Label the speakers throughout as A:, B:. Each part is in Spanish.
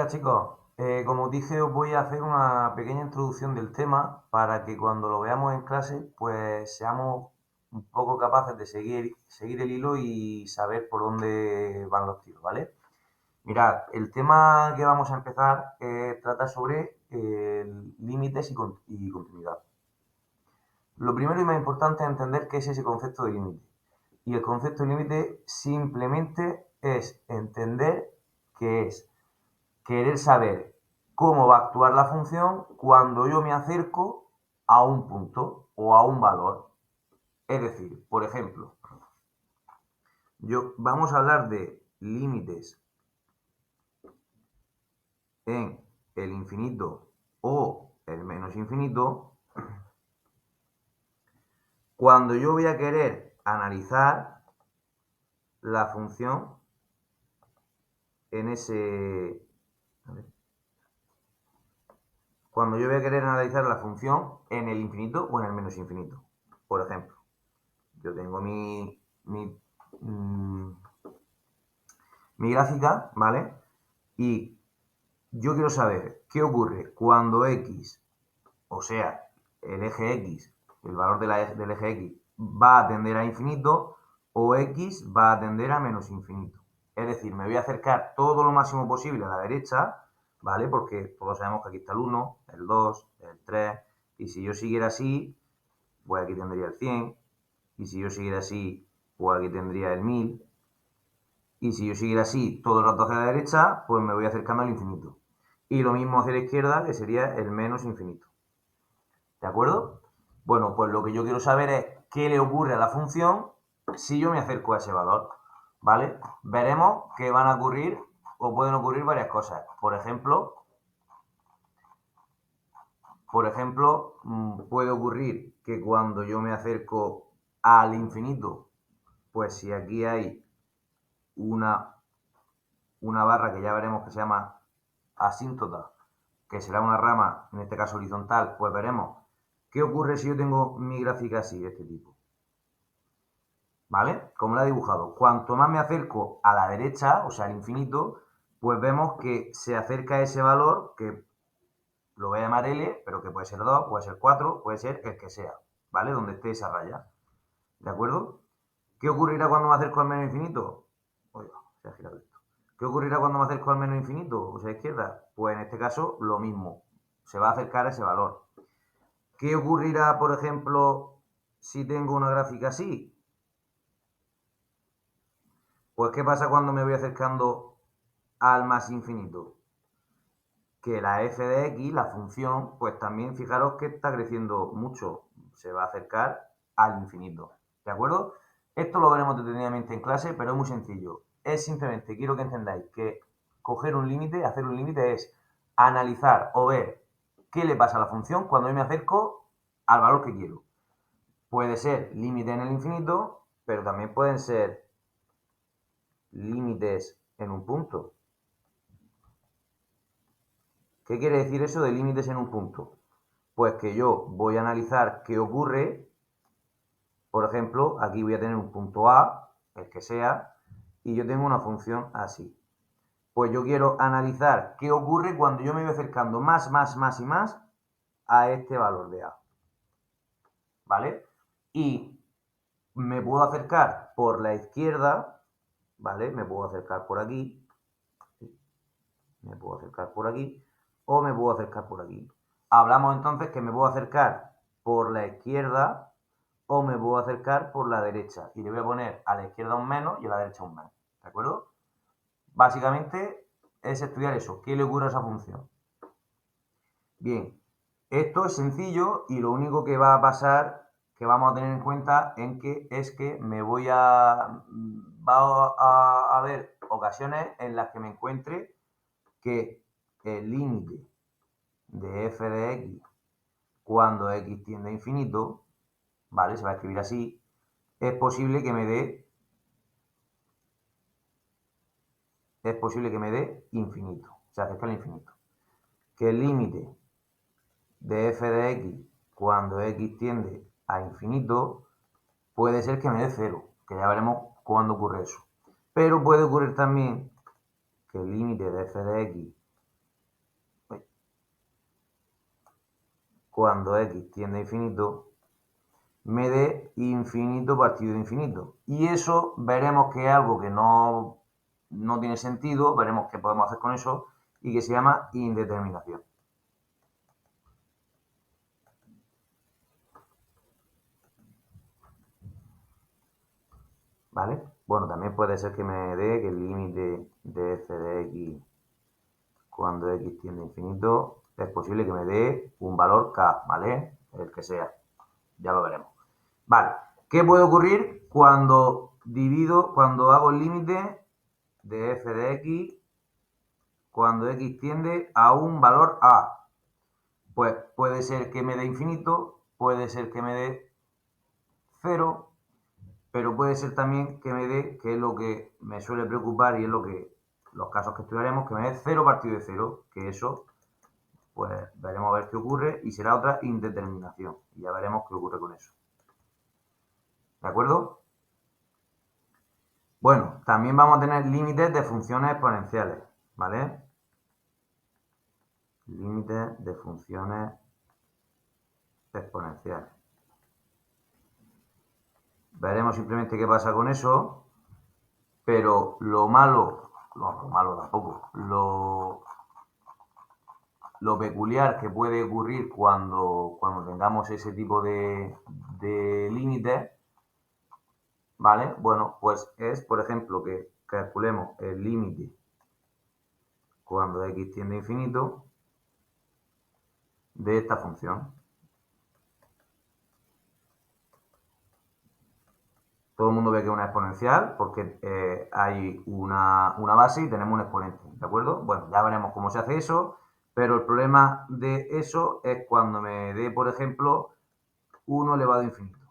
A: días, chicos. Como os dije, os voy a hacer una pequeña introducción del tema para que cuando lo veamos en clase, pues seamos un poco capaces de seguir el hilo y saber por dónde van los tiros, ¿vale? Mirad, el tema que vamos a empezar trata sobre límites y continuidad. Lo primero y más importante es entender qué es ese concepto de límite. Y el concepto de límite simplemente es entender que es querer saber cómo va a actuar la función cuando yo me acerco a un punto o a un valor. Es decir, por ejemplo, vamos a hablar de límites en el infinito o el menos infinito cuando yo voy a querer analizar la función en ese... Cuando yo voy a querer analizar la función en el infinito o en el menos infinito. Por ejemplo, yo tengo mi gráfica, ¿vale? Y yo quiero saber qué ocurre cuando x, o sea, el eje x, el valor del eje x, va a tender a infinito o x va a tender a menos infinito. Es decir, me voy a acercar todo lo máximo posible a la derecha, ¿vale? Porque todos sabemos que aquí está el 1, el 2, el 3, y si yo siguiera así, pues aquí tendría el 100, y si yo siguiera así, pues aquí tendría el 1000, y si yo siguiera así todo el rato hacia la derecha, pues me voy acercando al infinito. Y lo mismo hacia la izquierda, que sería el menos infinito. ¿De acuerdo? Bueno, pues lo que yo quiero saber es qué le ocurre a la función si yo me acerco a ese valor. ¿Vale? Veremos que van a ocurrir o pueden ocurrir varias cosas. Por ejemplo, puede ocurrir que cuando yo me acerco al infinito, pues si aquí hay una barra que ya veremos que se llama asíntota, que será una rama, en este caso horizontal, pues veremos qué ocurre si yo tengo mi gráfica así, de este tipo. ¿Vale? Como la he dibujado. Cuanto más me acerco a la derecha, o sea, al infinito, pues vemos que se acerca a ese valor que lo voy a llamar L, pero que puede ser 2, puede ser 4, puede ser el que sea, ¿vale? Donde esté esa raya. ¿De acuerdo? ¿Qué ocurrirá cuando me acerco al menos infinito? Oiga, se ha girado esto. ¿Qué ocurrirá cuando me acerco al menos infinito? O sea, a la izquierda. Pues en este caso, lo mismo. Se va a acercar a ese valor. ¿Qué ocurrirá, por ejemplo, si tengo una gráfica así? Pues, ¿qué pasa cuando me voy acercando al más infinito? Que la f de x, la función, pues también fijaros que está creciendo mucho. Se va a acercar al infinito. ¿De acuerdo? Esto lo veremos detenidamente en clase, pero es muy sencillo. Es simplemente, quiero que entendáis que coger un límite, hacer un límite es analizar o ver qué le pasa a la función cuando yo me acerco al valor que quiero. Puede ser límite en el infinito, pero también pueden ser límites en un punto. ¿Qué quiere decir eso de límites en un punto? Pues que yo voy a analizar qué ocurre. Por ejemplo, aquí voy a tener un punto A, el que sea, y yo tengo una función así. Pues yo quiero analizar qué ocurre cuando yo me voy acercando más y más a este valor de A. ¿Vale? Y me puedo acercar por la izquierda, ¿vale? Me puedo acercar por aquí, me puedo acercar por aquí, o me puedo acercar por aquí. Hablamos entonces que me puedo acercar por la izquierda o me puedo acercar por la derecha. Y le voy a poner a la izquierda un menos y a la derecha un menos. ¿De acuerdo? Básicamente es estudiar eso. ¿Qué le ocurre a esa función? Bien, esto es sencillo y lo único que va a pasar, que vamos a tener en cuenta, es que va a haber ocasiones en las que me encuentre que el límite de f de x cuando x tiende a infinito, ¿vale? Se va a escribir así, es posible que me dé infinito, se acerca al infinito. Que el límite de f de x cuando x tiende a infinito puede ser que me dé 0, que ya veremos cuándo ocurre eso. Pero puede ocurrir también que el límite de f de x cuando x tiende a infinito, me dé infinito partido de infinito. Y eso veremos que es algo que no tiene sentido, veremos qué podemos hacer con eso, y que se llama indeterminación. ¿Vale? Bueno, también puede ser que me dé que el límite de f de x cuando x tiende a infinito, es posible que me dé un valor k, ¿vale? El que sea. Ya lo veremos. Vale. ¿Qué puede ocurrir cuando hago el límite de f de x cuando x tiende a un valor a? Pues puede ser que me dé infinito, puede ser que me dé 0, pero puede ser también que me dé, que es lo que me suele preocupar y es lo que los casos que estudiaremos, que me dé 0 partido de 0, que eso, pues veremos a ver qué ocurre y será otra indeterminación. Y ya veremos qué ocurre con eso. ¿De acuerdo? Bueno, también vamos a tener límites de funciones exponenciales, ¿vale? Límites de funciones exponenciales. Veremos simplemente qué pasa con eso, pero lo malo tampoco, lo peculiar que puede ocurrir cuando tengamos ese tipo de límites, ¿vale? Bueno, pues es, por ejemplo, que calculemos el límite cuando x tiende a infinito de esta función. Todo el mundo ve que es una exponencial porque hay una base y tenemos un exponente, ¿de acuerdo? Bueno, ya veremos cómo se hace eso, pero el problema de eso es cuando me dé, por ejemplo, 1 elevado a infinito,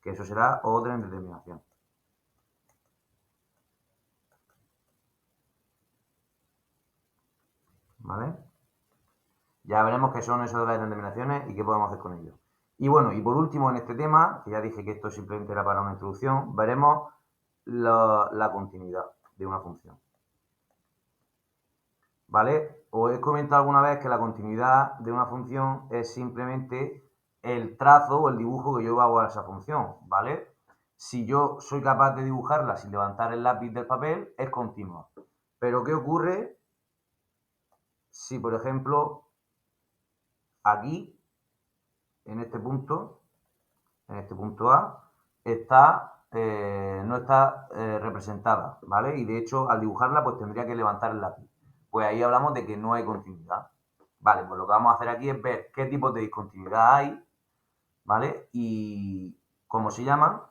A: que eso será otra indeterminación. ¿Vale? Ya veremos qué son esas de las indeterminaciones y qué podemos hacer con ellos. Y bueno, y por último en este tema, que ya dije que esto simplemente era para una introducción, veremos la continuidad de una función. ¿Vale? Os he comentado alguna vez que la continuidad de una función es simplemente el trazo o el dibujo que yo hago a esa función, ¿vale? Si yo soy capaz de dibujarla sin levantar el lápiz del papel, es continua. Pero ¿qué ocurre si, por ejemplo, aquí, en este punto A, no está representada, ¿vale? Y de hecho, al dibujarla, pues tendría que levantar el lápiz. Pues ahí hablamos de que no hay continuidad. Vale, pues lo que vamos a hacer aquí es ver qué tipos de discontinuidad hay, ¿vale? Y cómo se llaman.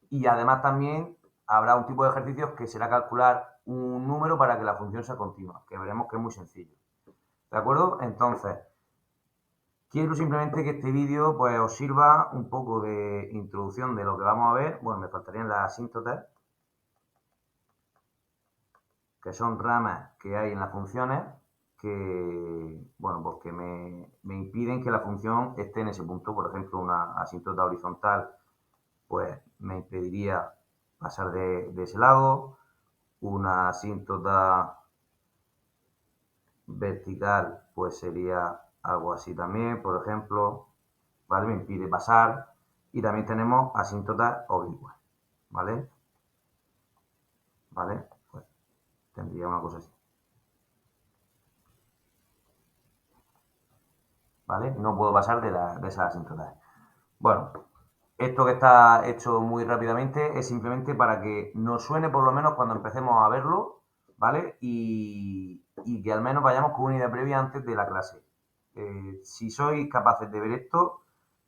A: Y además también habrá un tipo de ejercicios que será calcular un número para que la función sea continua, que veremos que es muy sencillo. ¿De acuerdo? Entonces, quiero simplemente que este vídeo pues, os sirva un poco de introducción de lo que vamos a ver. Bueno, me faltarían las asíntotas, que son ramas que hay en las funciones que, bueno, pues que me impiden que la función esté en ese punto. Por ejemplo, una asíntota horizontal pues me impediría pasar de ese lado. Una asíntota vertical pues sería algo así también, por ejemplo, ¿vale? Me impide pasar. Y también tenemos asíntotas oblicuas, ¿vale? ¿Vale? Pues tendría una cosa así. ¿Vale? No puedo pasar de esas asíntotas. Bueno, esto que está hecho muy rápidamente es simplemente para que nos suene por lo menos cuando empecemos a verlo, ¿vale? Y que al menos vayamos con una idea previa antes de la clase. Si sois capaces de ver esto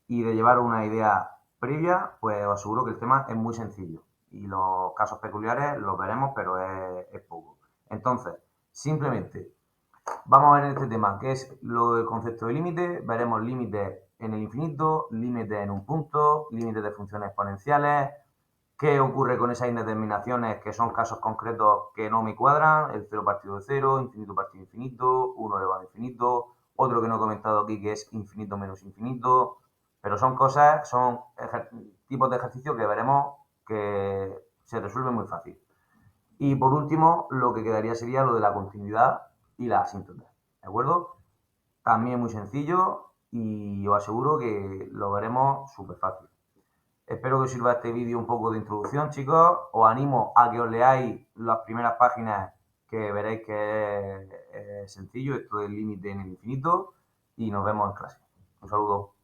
A: y de llevar una idea previa, pues os aseguro que el tema es muy sencillo. Y los casos peculiares los veremos, pero es poco. Entonces, simplemente vamos a ver en este tema, que es lo del concepto de límite. Veremos límites en el infinito, límites en un punto, límites de funciones exponenciales, qué ocurre con esas indeterminaciones que son casos concretos que no me cuadran, el 0 partido de 0, infinito partido de infinito, 1 elevado a infinito, otro que no he comentado aquí que es infinito menos infinito, pero son cosas, son tipos de ejercicios que veremos que se resuelven muy fácil. Y por último, lo que quedaría sería lo de la continuidad y la asíntota, ¿de acuerdo? También muy sencillo, y os aseguro que lo veremos súper fácil. Espero que os sirva este vídeo un poco de introducción, chicos. Os animo a que os leáis las primeras páginas, que veréis que es sencillo esto del límite en el infinito, y nos vemos en clase. Un saludo.